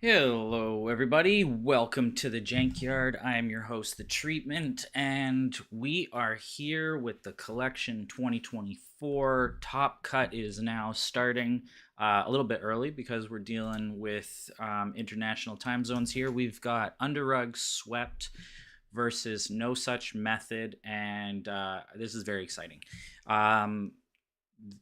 Hello, everybody. Welcome to the Jankyard. I am your host, The Treatment, and we are here with the Collection 2024. Top Cut is now starting a little bit early because we're dealing with international time zones here. We've got Underrug Swept versus No Such Method, and this is very exciting.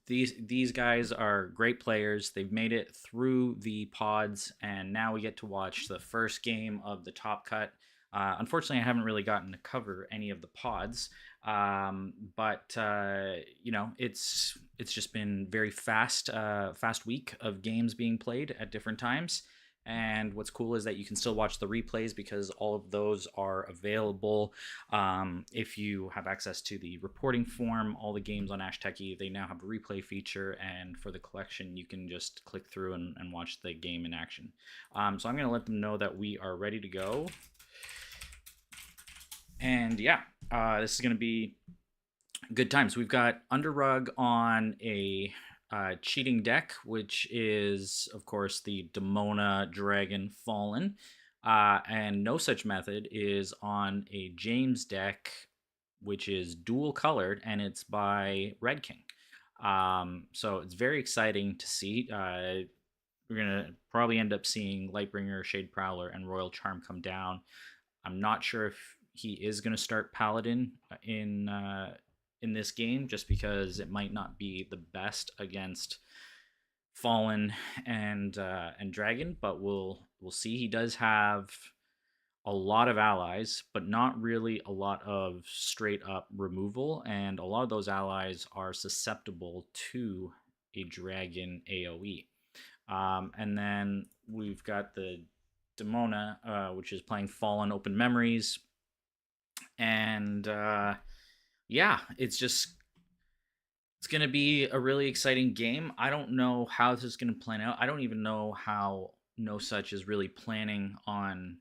These guys are great players. They've made it through the pods, and now we get to watch the first game of the Top Cut. Unfortunately, I haven't really gotten to cover any of the pods, but you know, it's just been very fast week of games being played at different times. And what's cool is that you can still watch the replays because all of those are available. If you have access to the reporting form, all the games on Ash Techie, they now have a replay feature. And for the collection, you can just click through and watch the game in action. So I'm going to let them know that we are ready to go. And yeah, this is going to be good times. We've got Underrug on a cheating deck, which is, of course, the Demona Dragon Fallen. And No Such Method is on a James deck, which is dual colored, and it's by Red King. So it's very exciting to see. We're going to probably end up seeing Lightbringer, Shade Prowler, and Royal Charm come down. I'm not sure if he is going to start Paladin in this game, just because it might not be the best against Fallen and Dragon, but we'll see. He does have a lot of allies, but not really a lot of straight up removal, and a lot of those allies are susceptible to a Dragon AoE. And then we've got the Demona, which is playing Fallen Open Memories, and yeah, it's going to be a really exciting game. I don't know how this is going to plan out. I don't even know how No Such is really planning on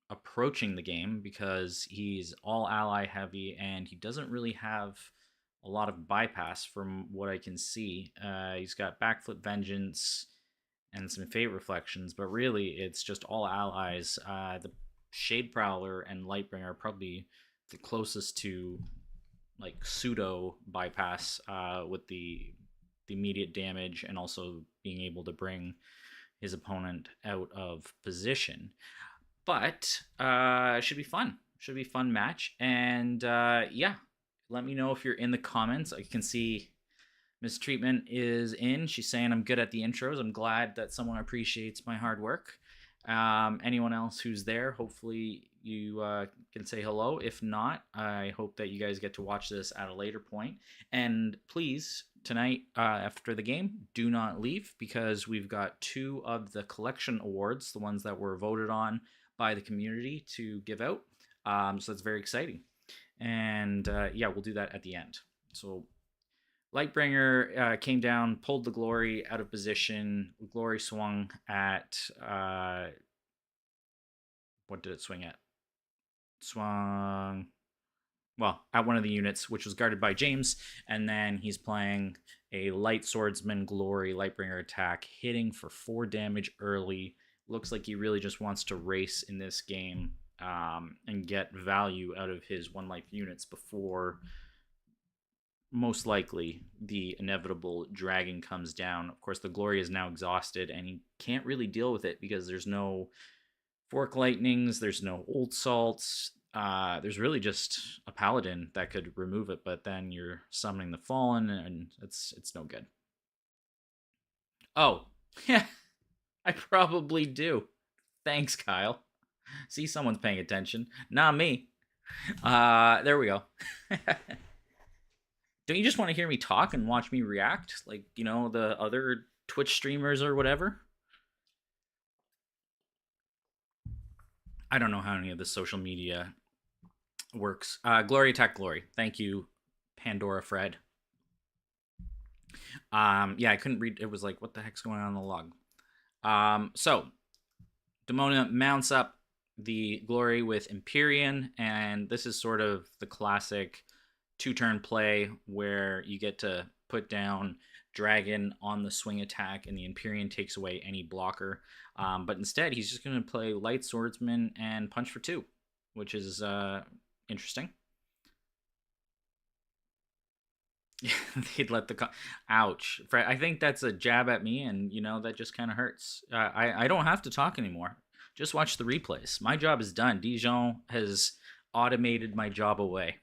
approaching the game, because he's all ally heavy and he doesn't really have a lot of bypass from what I can see. He's got Backflip Vengeance and some Fate Reflections, but really it's just all allies. The Shade Prowler and Lightbringer are probably the closest to like pseudo bypass with the immediate damage, and also being able to bring his opponent out of position. But should be fun. Should be a fun match. And yeah, let me know if you're in the comments. I can see Miss Treatment is in. She's saying I'm good at the intros. I'm glad that someone appreciates my hard work. Anyone else who's there, hopefully you can say hello. If not, I hope that you guys get to watch this at a later point. And please, tonight after the game, do not leave, because we've got 2 of the collection awards, the ones that were voted on by the community, to give out. So that's very exciting. And yeah, we'll do that at the end. So Lightbringer came down, pulled the Glory out of position. Glory swung at what did it swing at? Swung, well, at one of the units, which was guarded by James, and then he's playing a Light Swordsman Glory Lightbringer attack, hitting for 4 damage early. Looks like he really just wants to race in this game and get value out of his 1 life units before, most likely, the inevitable Dragon comes down. Of course, the Glory is now exhausted, and he can't really deal with it because there's no Fork Lightnings, there's no Old Salts. There's really just a Paladin that could remove it, but then you're summoning the Fallen, and it's no good. Oh, yeah, I probably do. Thanks, Kyle. See, someone's paying attention. Not me. There we go. Don't you just want to hear me talk and watch me react, like, you know, the other Twitch streamers or whatever? I don't know how any of the social media works. Glory attack glory. Thank you, Pandora Fred. Yeah, I couldn't read. It was like, what the heck's going on in the log? So Demona mounts up the glory with Empyrean, and this is sort of the classic two-turn play where you get to put down Dragon on the swing attack, and the Empyrean takes away any blocker. But instead, he's just going to play Light Swordsman and punch for two, which is interesting. They'd let the ouch. I think that's a jab at me, and that just kind of hurts. I don't have to talk anymore. Just watch the replays. My job is done. Dijon has automated my job away.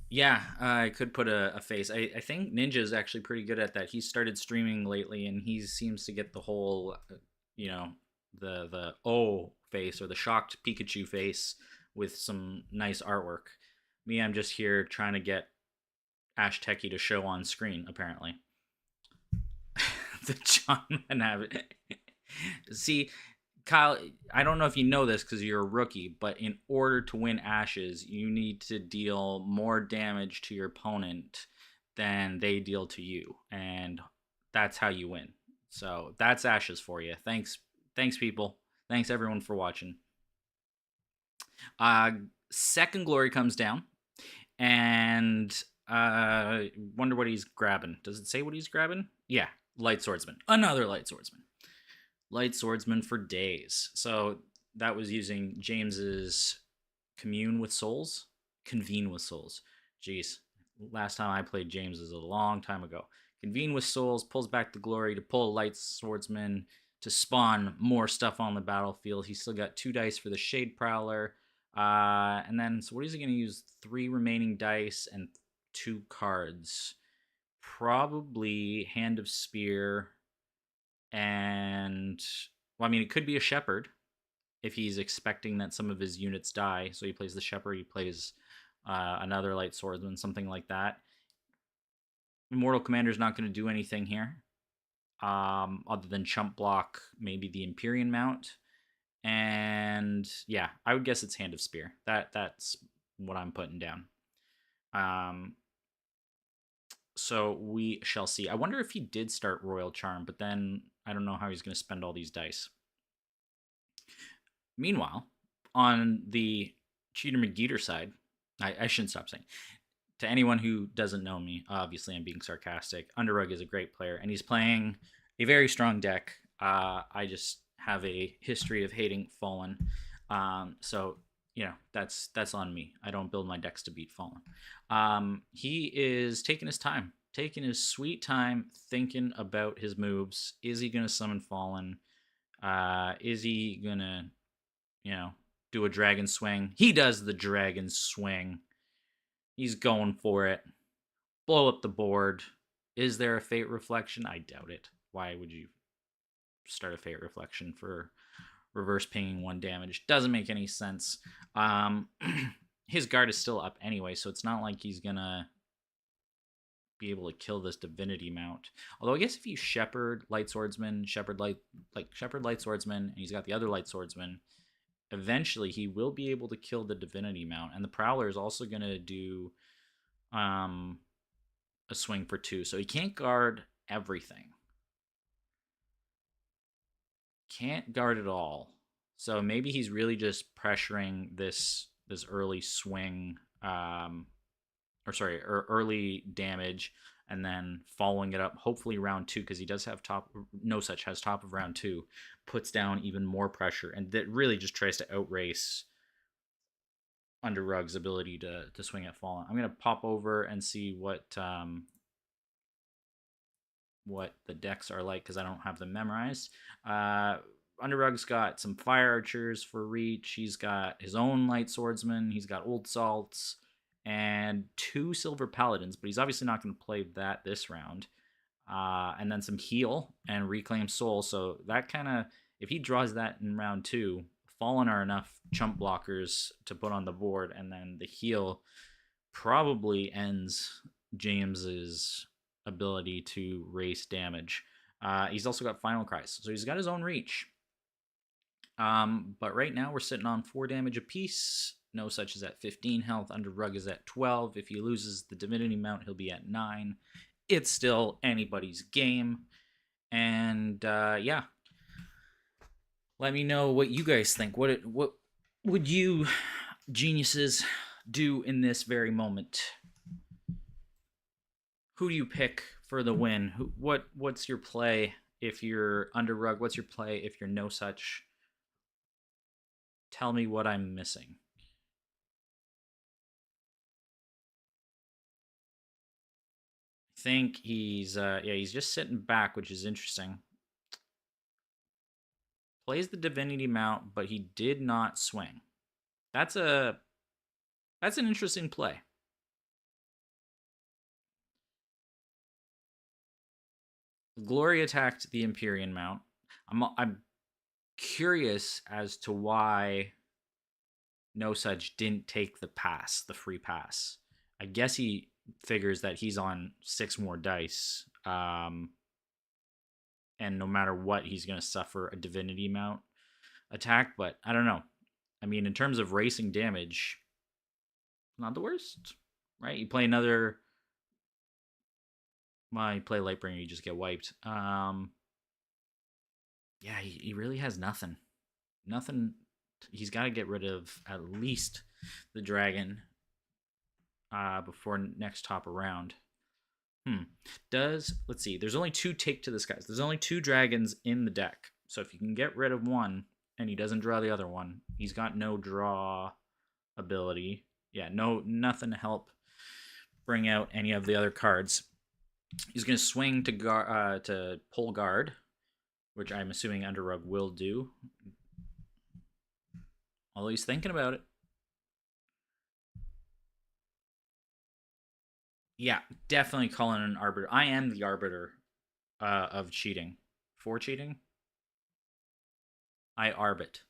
Yeah, I could put a face. I think Ninja is actually pretty good at that. He started streaming lately, and he seems to get the whole, you know, the oh face or the shocked Pikachu face with some nice artwork. Me, I'm just here trying to get Ash Techie to show on screen. Apparently, the John Manavit. See, Kyle, I don't know if you know this because you're a rookie, but in order to win Ashes, you need to deal more damage to your opponent than they deal to you, and that's how you win. So that's Ashes for you. Thanks, people. Thanks everyone for watching. Uh, Second glory comes down, and wonder what he's grabbing. Does it say what he's grabbing? Yeah, light swordsman. Another light swordsman. Light swordsman for days. So that was using James's commune with souls, convene with souls. Jeez, last time I played James is a long time ago. Convene with souls pulls back the glory to pull light swordsman to spawn more stuff on the battlefield. He's still got 2 dice for the shade prowler. And then, so what is he going to use? 3 remaining dice and 2 cards. Probably Hand of Spear and, well, I mean, it could be a shepherd if he's expecting that some of his units die. So he plays the shepherd, he plays another light swordsman, something like that. Immortal Commander's not going to do anything here, other than chump block maybe the Empyrean mount. And yeah, I would guess it's Hand of Spear. That's what I'm putting down. So we shall see. I wonder if he did start Royal Charm, but then I don't know how he's going to spend all these dice. Meanwhile, on the Cheater McGeeter side, I shouldn't stop saying. To anyone who doesn't know me, obviously I'm being sarcastic. Underrug is a great player, and he's playing a very strong deck. I just have a history of hating Fallen, so that's on me. I don't build my decks to beat Fallen. He is taking his time, taking his sweet time, thinking about his moves. Is he gonna summon Fallen? Is he gonna, do a dragon swing? He does the dragon swing. He's going for it. Blow up the board. Is there a fate reflection? I doubt it. Why would you start a fate reflection for reverse pinging 1 damage? Doesn't make any sense. His guard is still up anyway, so it's not like he's gonna be able to kill this divinity mount. Although I guess if you shepherd light swordsman, shepherd light swordsman, and he's got the other light swordsman, eventually he will be able to kill the divinity mount. And the prowler is also gonna do a swing for 2, so he can't guard everything. Can't guard it all. So maybe he's really just pressuring this early swing, early damage, and then following it up, hopefully round 2, because he does have has top of round 2, puts down even more pressure, and that really just tries to outrace Underrug's ability to swing at Fallen. I'm gonna pop over and see what the decks are like because I don't have them memorized. Underrug's got some fire archers for reach. He's got his own light swordsman. He's got old salts and 2 silver paladins, but he's obviously not going to play that this round. And then some heal and reclaim soul. So that kind of, if he draws that in round 2, Fallen are enough chump blockers to put on the board, and then the heal probably ends James's ability to race damage. He's also got final cries, so he's got his own reach. But right now we're sitting on 4 damage apiece. No Such is at 15 health. Under Rug is at 12. If he loses the Divinity Mount, he'll be at 9. It's still anybody's game. And yeah, let me know what you guys think. What would you geniuses do in this very moment? Who do you pick for the win? What's your play if you're Under Rug? What's your play if you're No Such? Tell me what I'm missing. I think he's just sitting back, which is interesting. Plays the Divinity Mount, but he did not swing. That's a that's an interesting play. Glory attacked the Empyrean Mount. I'm curious as to why No Such didn't take the free pass. I guess he figures that he's on 6 more dice, and no matter what, he's going to suffer a Divinity Mount attack. But I don't know. I mean, in terms of racing damage, not the worst, right? You play another. Well, you play Lightbringer, you just get wiped. Yeah, he really has nothing. Nothing. He's got to get rid of at least the dragon before next top around. Let's see. There's only 2 take to the skies. There's only 2 dragons in the deck. So if you can get rid of one and he doesn't draw the other one, he's got no draw ability. Yeah, nothing to help bring out any of the other cards. He's going to swing to pull guard, which I'm assuming Under Rug will do. Although he's thinking about it. Yeah, definitely calling an arbiter. I am the arbiter of cheating. For cheating, I arbit.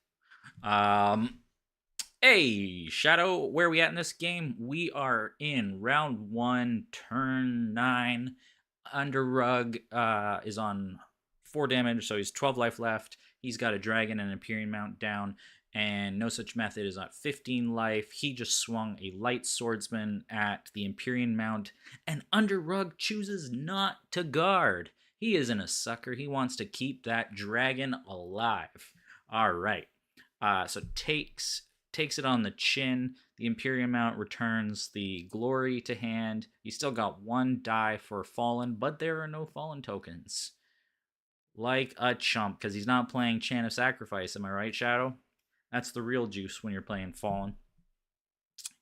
Hey, Shadow, where are we at in this game? We are in round 1, turn 9. Under Rug is on 4 damage, so he's 12 life left. He's got a dragon and an Empyrean Mount down, and No Such Method is at 15 life. He just swung a light swordsman at the Empyrean Mount, and Under Rug chooses not to guard. He isn't a sucker. He wants to keep that dragon alive. All right. So takes it on the chin. The Imperium Mount returns the glory to hand. You still got 1 die for Fallen, but there are no Fallen tokens. Like a chump, because he's not playing Chant of Sacrifice. Am I right, Shadow? That's the real juice when you're playing Fallen.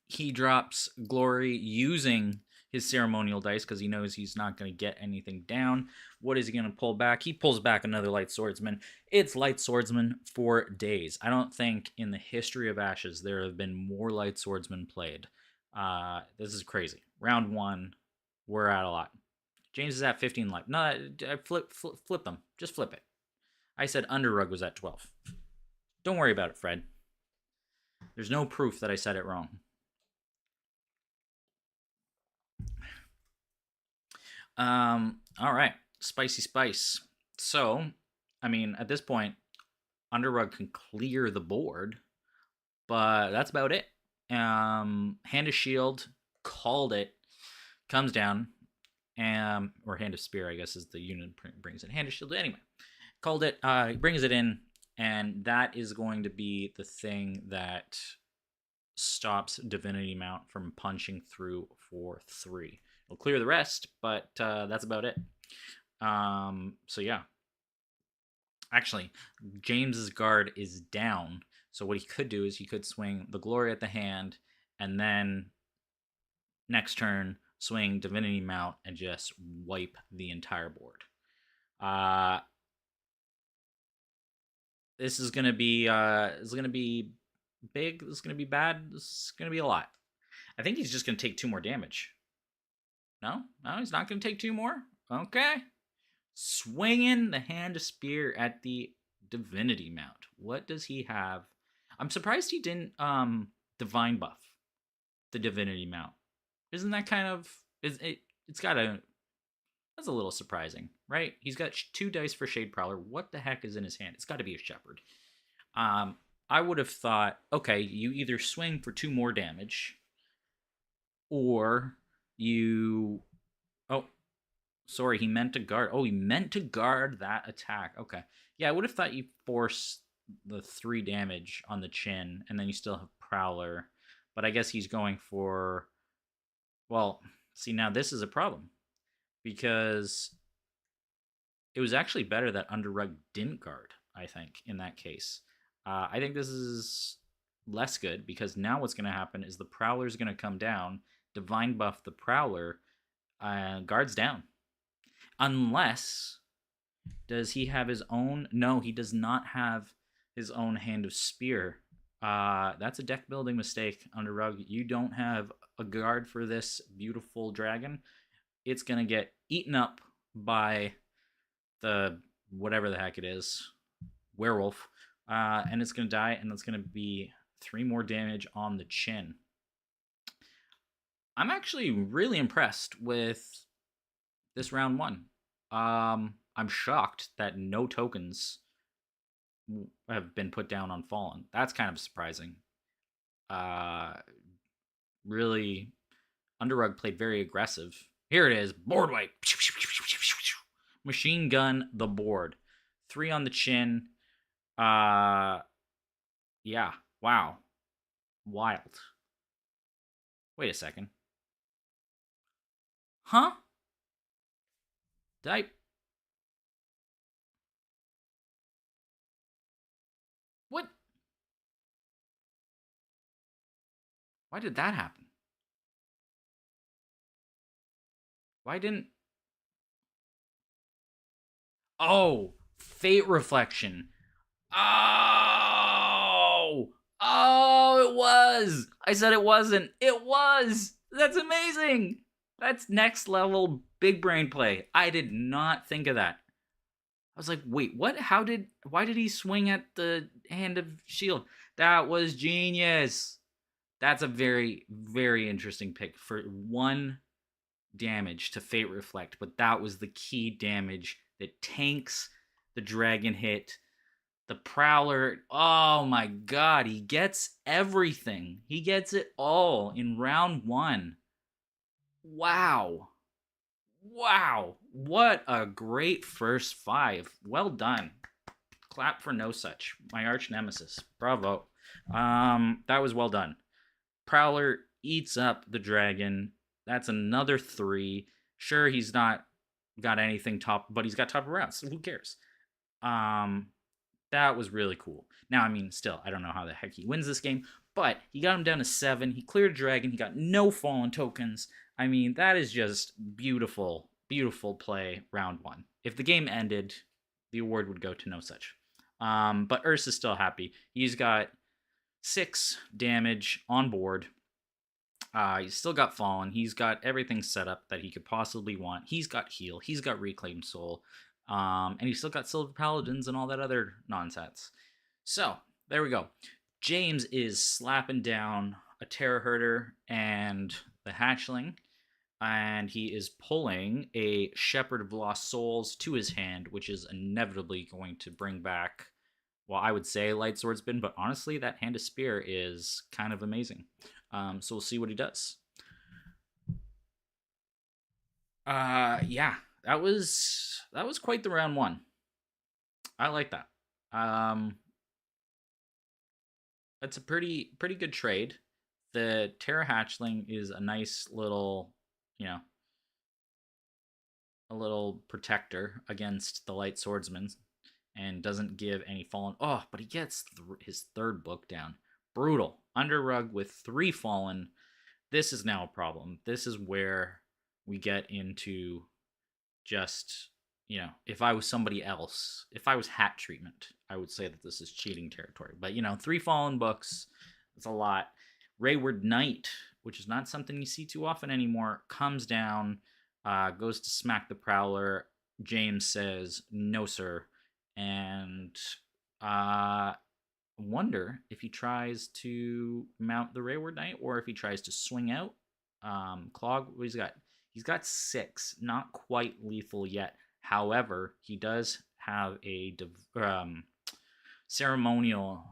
He drops glory using his ceremonial dice because he knows he's not going to get anything down. What is he going to pull back? He pulls back another light swordsman. It's light swordsman for days. I don't think in the history of Ashes there have been more light swordsmen played. This is crazy. Round 1, we're at a lot. James is at 15 life. No, I flip them. Just flip it. I said Under Rug was at 12. Don't worry about it, Fred. There's no proof that I said it wrong. All right, spicy spice. So, I mean, at this point, Under Rug can clear the board, but that's about it. Hand of Shield called it. Comes down, or Hand of Spear, I guess, is the unit brings it. Hand of Shield, anyway, called it. Brings it in, and that is going to be the thing that stops Divinity Mount from punching through for 3. It'll clear the rest, but that's about it. So yeah. Actually, James's guard is down. So what he could do is he could swing the glory at the hand, and then next turn swing Divinity Mount and just wipe the entire board. This is gonna be big. This is gonna be bad. This is gonna be a lot. I think he's just gonna take 2 more damage. No, he's not gonna take 2 more. Okay, swinging the Hand of Spear at the Divinity Mount. What does he have? I'm surprised he didn't divine buff the Divinity Mount. Isn't that kind of it's got a that's a little surprising, right? He's got 2 dice for Shade Prowler. What the heck is in his hand? It's got to be a Shepherd. Um, I would have thought, okay, you either swing for 2 more damage, or you. Oh, sorry, he meant to guard. Oh, he meant to guard that attack. Okay. Yeah, I would have thought you force the 3 damage on the chin, and then you still have Prowler. But I guess he's going for. Well, see, now this is a problem because it was actually better that Underrug didn't guard, I think, in that case. I think this is less good because now what's going to happen is the Prowler's going to come down, Divine buff the Prowler, guards down. Unless, does he have his own? No, he does not have his own Hand of Spear. That's a deck building mistake, Underrug. You don't have a guard for this beautiful dragon. It's going to get eaten up by the whatever the heck it is, werewolf, and it's gonna die, and it's gonna be 3 more damage on the chin. I'm actually really impressed with this round one. I'm shocked that no tokens have been put down on Fallen. That's kind of surprising. Uh, really, Underrug played very aggressive. Here it is, board wipe. Machine gun the board. 3 on the chin. Uh, yeah. Wow. Wild. Wait a second. Huh? Did I? What? Why did that happen? Why didn't? Oh, fate reflection. Oh, oh, it was. I said it wasn't. It was. That's amazing. That's next level big brain play. I did not think of that. I was like, wait, what? Why did he swing at the Hand of Shield? That was genius. That's a very, very interesting pick for 1 damage to Fate Reflect, but that was the key damage that tanks the dragon hit. The Prowler, oh my god, he gets everything. He gets it all in round 1. Wow. Wow. What a great first 5. Well done. Clap for no such. My arch nemesis. Bravo. That was well done. Prowler eats up the dragon. That's another 3. Sure, he's not got anything top, but he's got top of rounds, so who cares? Um, that was really cool. Now, I mean, still, I don't know how the heck he wins this game, but he got him down to 7. He cleared a dragon. He got no fallen tokens. I mean, that is just beautiful, beautiful play round 1. If the game ended, the award would go to no such. But Urs is still happy. He's got 6 damage on board. He's still got Fallen. He's got everything set up that he could possibly want. He's got Heal. He's got Reclaimed Soul. And he's still got Silver Paladins and all that other nonsense. So, there we go. James is slapping down a Terror Herder and the Hatchling. And he is pulling a Shepherd of Lost Souls to his hand, which is inevitably going to bring back, well, I would say Light Swordsman, but honestly, that Hand of Spear is kind of amazing. So we'll see what he does. Yeah, that was quite the round 1. I like that. That's a pretty good trade. The Terra Hatchling is a nice little, you know, a little protector against the Light Swordsman, and doesn't give any fallen. Oh, but he gets his 3rd book down. Brutal. Underrug with 3 fallen. This is now a problem. This is where we get into just, if I was somebody else, if I was hat treatment, I would say that this is cheating territory. But, 3 fallen books, it's a lot. Wayward Knight, which is not something you see too often anymore, comes down, goes to smack the Prowler. James says, no, sir. And wonder if he tries to mount the Wayward Knight or if he tries to swing out. Clog, what he's got? He's got 6, not quite lethal yet. However, he does have a ceremonial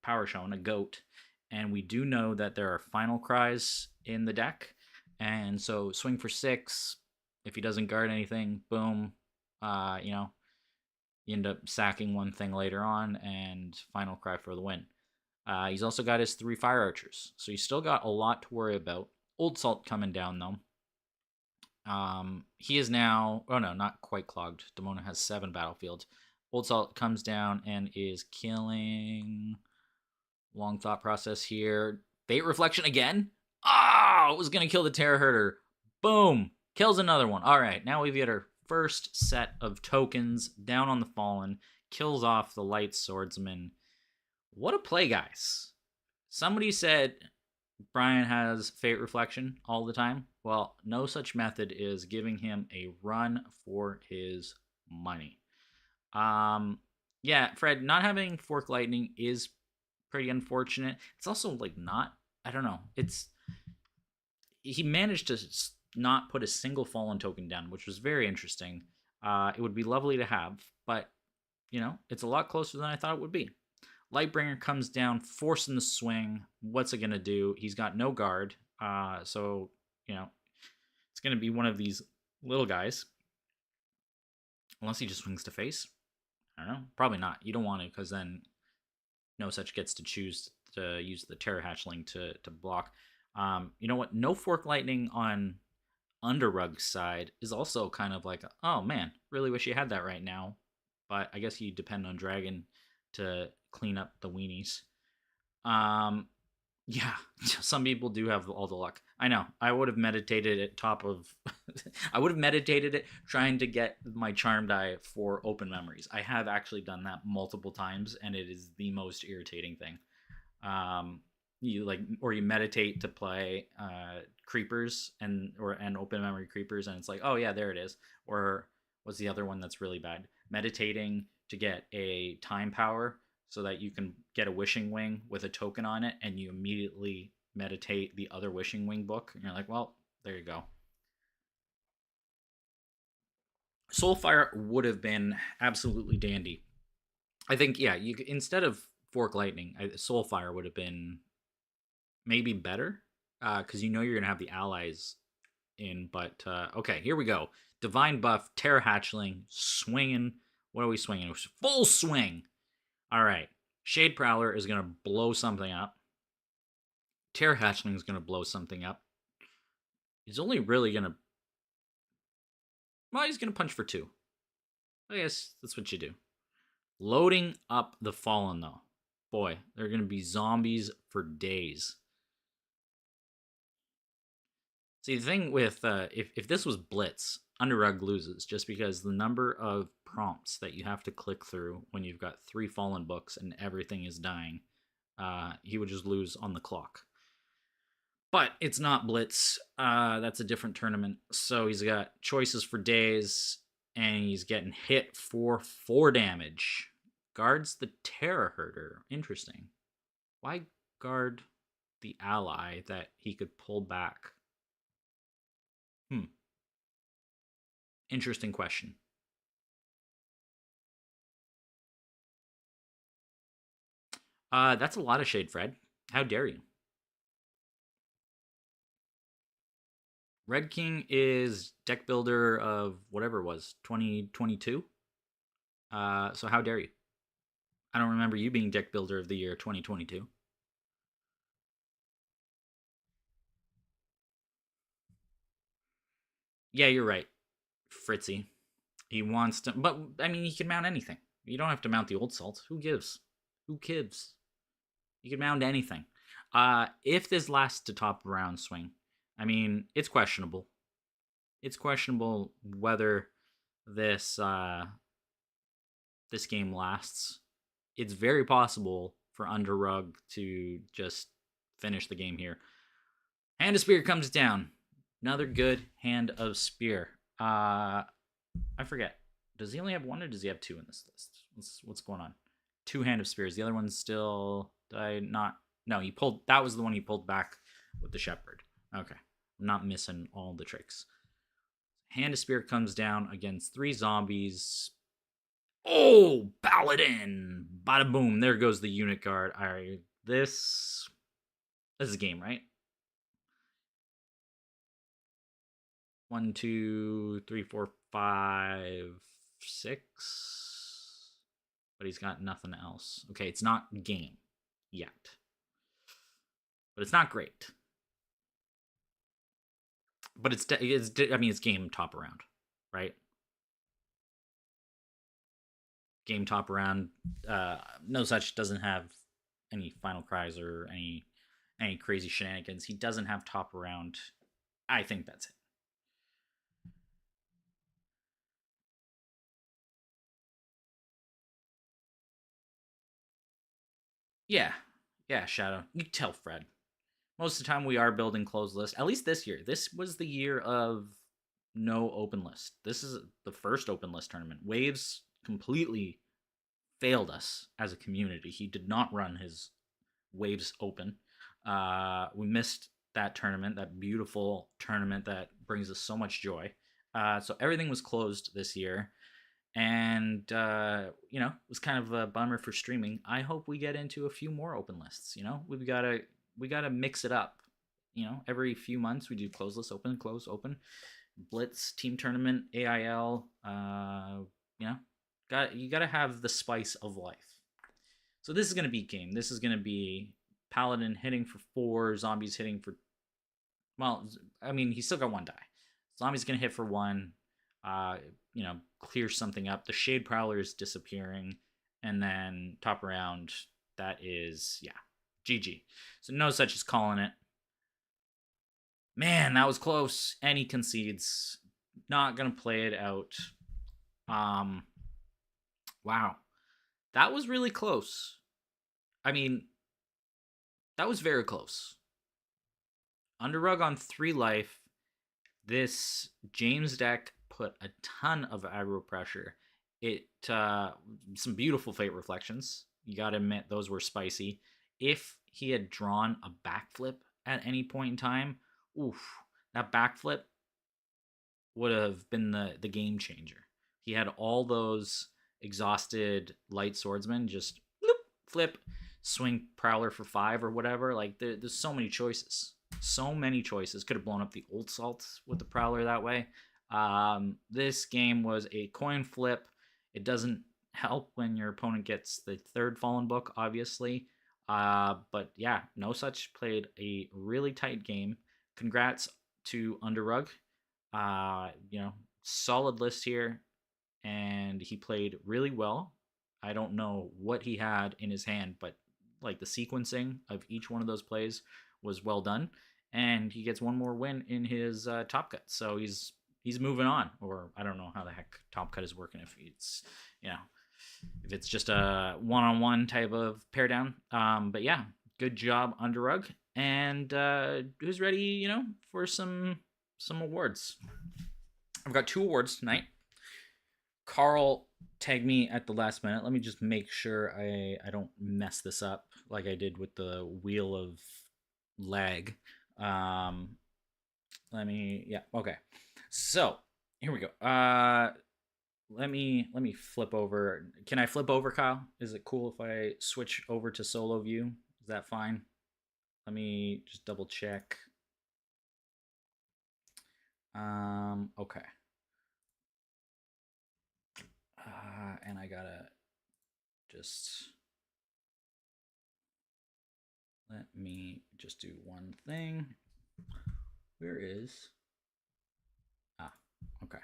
power shown, a goat. And we do know that there are final cries in the deck. And so swing for 6. If he doesn't guard anything, boom. You know, you end up sacking one thing later on and final cry for the win. He's also got his 3 fire archers. So he's still got a lot to worry about. Old Salt coming down though. He is now, oh no, not quite clogged. Demona has 7 battlefields. Old Salt comes down and is killing. Long thought process here. Fate Reflection again? Oh, it was going to kill the Terror Herder. Boom. Kills another one. All right, now we've got our first set of tokens down on the Fallen. Kills off the Light Swordsman. What a play, guys. Somebody said Brian has Fate Reflection all the time. Well, no such method is giving him a run for his money. Yeah, Fred, not having Fork Lightning is pretty unfortunate. It's also like not, I don't know. It's he managed to not put a single fallen token down, which was very interesting. It would be lovely to have, but you know, it's a lot closer than I thought it would be. Lightbringer comes down, forcing the swing. What's it gonna do? He's got no guard, so you know it's gonna be one of these little guys, unless he just swings to face. I don't know. Probably not. You don't want to, because then no such gets to choose to use the Terror Hatchling to block. You know what? No Fork Lightning on Underrug's side is also kind of like, oh man, really wish you had that right now. But I guess you depend on Dragon to clean up the weenies. Yeah, some people do have all the luck. I know. I would have meditated at top of. I would have meditated it trying to get my charm die for open memories. I have actually done that multiple times, and it is the most irritating thing. You like, or you meditate to play creepers and open memory creepers, and it's like, oh yeah, there it is. Or what's the other one that's really bad? Meditating to get a time power so that you can get a wishing wing with a token on it, and you immediately meditate the other wishing wing book, and you're like, well, there you go. Soulfire would have been absolutely dandy. I think, yeah, you instead of Fork Lightning, Soulfire would have been maybe better, because you know you're gonna have the allies in. But okay, here we go. Divine buff, Terror Hatchling, swinging. What are we swinging? Full swing. All right. Shade Prowler is going to blow something up. Terror Hatchling is going to blow something up. He's only really going to. Well, he's going to punch for 2. I guess that's what you do. Loading up the Fallen, though. Boy, they're going to be zombies for days. See, the thing with. If this was Blitz, Underrug loses just because the number of prompts that you have to click through when you've got 3 Fallen books and everything is dying. He would just lose on the clock. But it's not Blitz. That's a different tournament. So he's got choices for days, and he's getting hit for 4 damage. Guards the Terror Herder. Interesting. Why guard the ally that he could pull back? Interesting question. That's a lot of shade, Fred. How dare you? Red King is deck builder of whatever it was, 2022. So how dare you? I don't remember you being deck builder of the year 2022. Yeah, you're right, Fritzy. He wants to, but I mean, he can mount anything. You don't have to mount the old salt. Who gives? Who gives? You can mount anything. If this lasts to top round swing, I mean, it's questionable. It's questionable whether this this game lasts. It's very possible for Underrug to just finish the game here. Hand of Spear comes down. Another good Hand of Spear. I forget. Does he only have 1 or does he have 2 in this list? What's going on? 2 Hand of Spears. The other one's still. Did I not? No, he pulled. That was the one he pulled back with the Shepherd. Okay. I'm not missing all the tricks. Hand of Spear comes down against 3 zombies. Oh, Paladin! Bada boom! There goes the unit guard. All right, this is a game, right? 1, 2, 3, 4, 5, 6. But he's got nothing else. Okay, it's not game yet, but it's not great. But I mean, it's game top around, right? Game top around. No such doesn't have any final cries or any crazy shenanigans. He doesn't have top around. I think that's it. Yeah, yeah, Shadow. You can tell Fred. Most of the time we are building closed list. At least this year. This was the year of no open list. This is the first open list tournament. Waves completely failed us as a community. He did not run his Waves Open. We missed that tournament, that beautiful tournament that brings us so much joy. So everything was closed this year, and it was kind of a bummer for streaming. I hope we get into a few more open lists. We gotta mix it up. Every few months we do close list, open, close, open, blitz, team tournament, AIL. You know, you gotta have the spice of life. So this is gonna be game. This is gonna be Paladin hitting for 4, zombies hitting for, well, I mean, he's still got 1 die. Zombies gonna hit for 1. Clear something up. The Shade Prowler is disappearing, and then top round, that is, yeah, GG. So no such is calling it. Man, that was close. And he concedes. Not gonna play it out. Um, wow, that was really close. I mean, that was very close. Underrug on 3 life. This James deck put a ton of aggro pressure. It some beautiful fate reflections. You gotta admit those were spicy. If he had drawn a backflip at any point in time, oof, that backflip would have been the game changer. He had all those exhausted light swordsmen just bloop, flip, swing prowler for 5 or whatever. Like there's so many choices. So many choices. Could have blown up the old salt with the prowler that way. This game was a coin flip. It doesn't help when your opponent gets the 3rd fallen book, obviously. But yeah, no such played a really tight game. Congrats to Underrug. Solid list here, and he played really well. I don't know what he had in his hand, but like the sequencing of each one of those plays was well done, and he gets one more win in his top cut. So he's moving on, or I don't know how the heck top cut is working if it's just a one-on-one type of pair down. But yeah, good job, Underrug. And who's ready, for some awards? I've got 2 awards tonight. Carl tagged me at the last minute. Let me just make sure I don't mess this up like I did with the wheel of lag. Okay. So here we go. Let me flip over. Can I flip over, Kyle? Is it cool if I switch over to solo view? Is that fine? Let me just double check. Okay. And I gotta just let me just do one thing. Where is? Okay.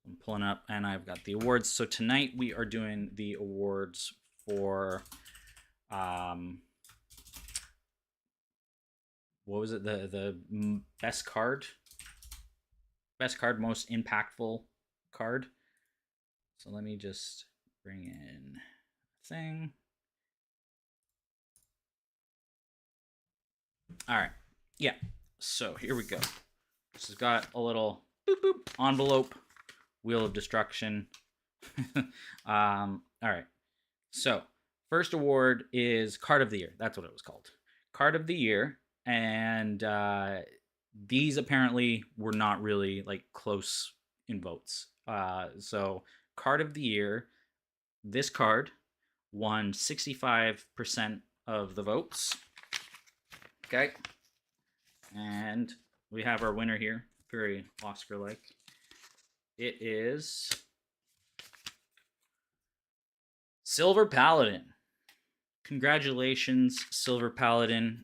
I'm pulling up, and I've got the awards. So tonight we are doing the awards for, what was it? The best card, most impactful card. So let me just bring in a thing. All right. Yeah. So here we go. This has got a little boop boop envelope, wheel of destruction. All right. So first award is Card of the Year. That's what it was called. Card of the Year. And these apparently were not really like close in votes. So Card of the Year this card won 65% of the votes. Okay. And we have our winner here. Very Oscar-like. It is Silver Paladin. Congratulations, Silver Paladin.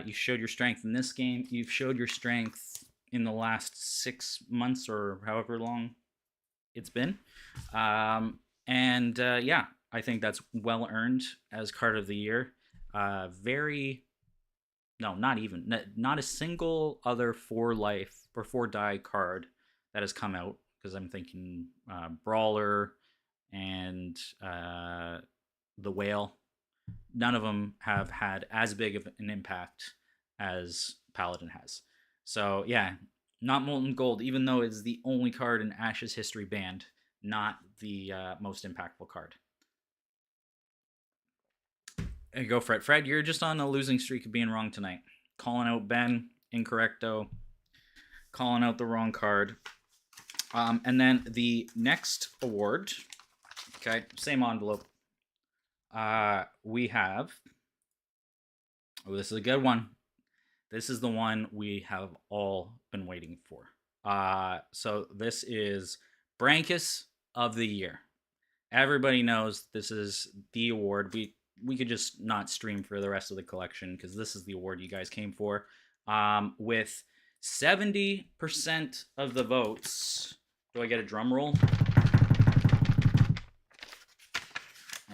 You showed your strength in this game. You've showed your strength in the last 6 months or however long it's been. Yeah, I think that's well earned as card of the year. No, not even. Not a single other 4 life or 4 die card that has come out, because I'm thinking Brawler and the Whale. None of them have had as big of an impact as Paladin has. So yeah, not Molten Gold, even though it's the only card in Ash's history banned, not the most impactful card. And go, Fred. Fred, you're just on a losing streak of being wrong tonight. Calling out Ben, incorrecto. Calling out the wrong card. And then the next award, okay, same envelope. We have, oh, this is a good one. This is the one we have all been waiting for. So this is Brankus of the Year. Everybody knows this is the award. We could just not stream for the rest of the collection because this is the award you guys came for. With 70% of the votes. Do I get a drum roll?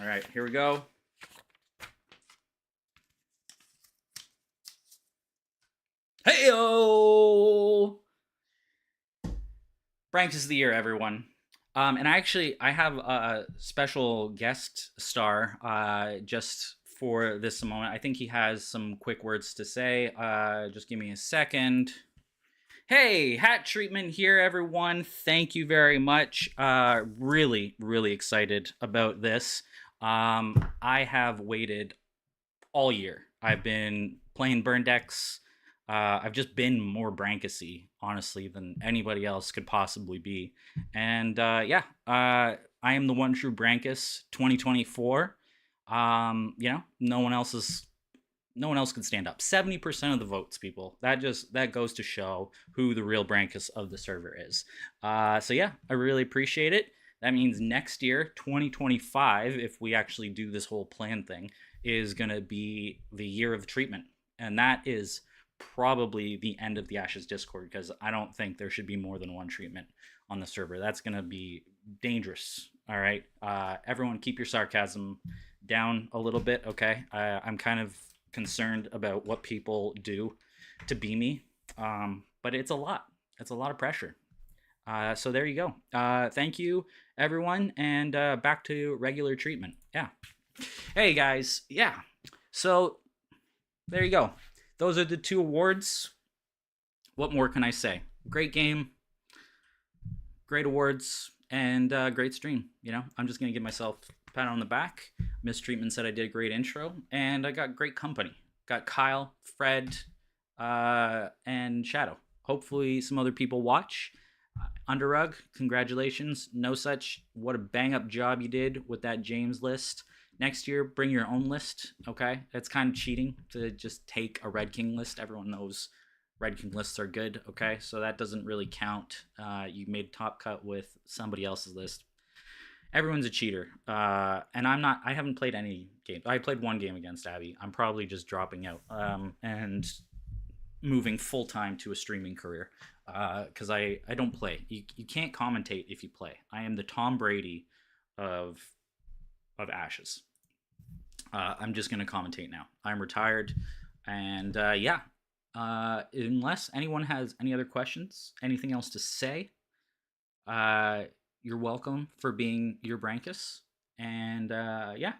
All right, here we go. Hey-o! Brankus of the Year, everyone. And I have a special guest star just for this moment. I think he has some quick words to say. Just give me a second. Hey, hat treatment here, everyone. Thank you very much. Really, really excited about this. I have waited all year. I've been playing burn decks. I've just been more Brankusy, honestly, than anybody else could possibly be. And yeah, I am the one true Brankus 2024. No one else can stand up. 70% of the votes, people. That goes to show who the real Brankus of the server is. So yeah, I really appreciate it. That means next year, 2025, if we actually do this whole plan thing, is going to be the year of treatment. And that is probably the end of the Ashes Discord, because I don't think there should be more than one treatment on the server. That's going to be dangerous. All right. Everyone keep your sarcasm down a little bit, okay? I'm kind of concerned about what people do to be me. But it's a lot. It's a lot of pressure. So there you go. Thank you, everyone, and back to regular treatment. Yeah. Hey, guys. Yeah. So there you go. Those are the 2 awards. What more can I say? Great game, great awards, and great stream. I'm just going to give myself a pat on the back. Miss Treatment said I did a great intro, and I got great company. Got Kyle, Fred, and Shadow. Hopefully some other people watch. Underrug, congratulations. No Such, what a bang-up job you did with that James list. Next year, bring your own list, okay? It's kind of cheating to just take a Red King list. Everyone knows Red King lists are good, okay? So that doesn't really count. You made top cut with somebody else's list. Everyone's a cheater. And I haven't played any game. I played 1 game against Abby. I'm probably just dropping out and moving full-time to a streaming career because I don't play. You can't commentate if you play. I am the Tom Brady of Ashes. I'm just going to commentate now. I'm retired. And yeah, unless anyone has any other questions, anything else to say, you're welcome for being your Brankus. And yeah,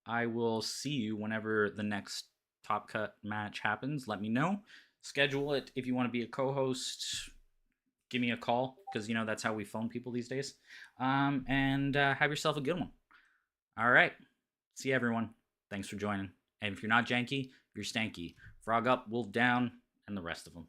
I will see you whenever the next Top Cut match happens. Let me know. Schedule it if you want to be a co-host. Give me a call, because that's how we phone people these days. And have yourself a good one. All right. See you, everyone. Thanks for joining. And if you're not janky, you're stanky. Frog up, wolf down, and the rest of them.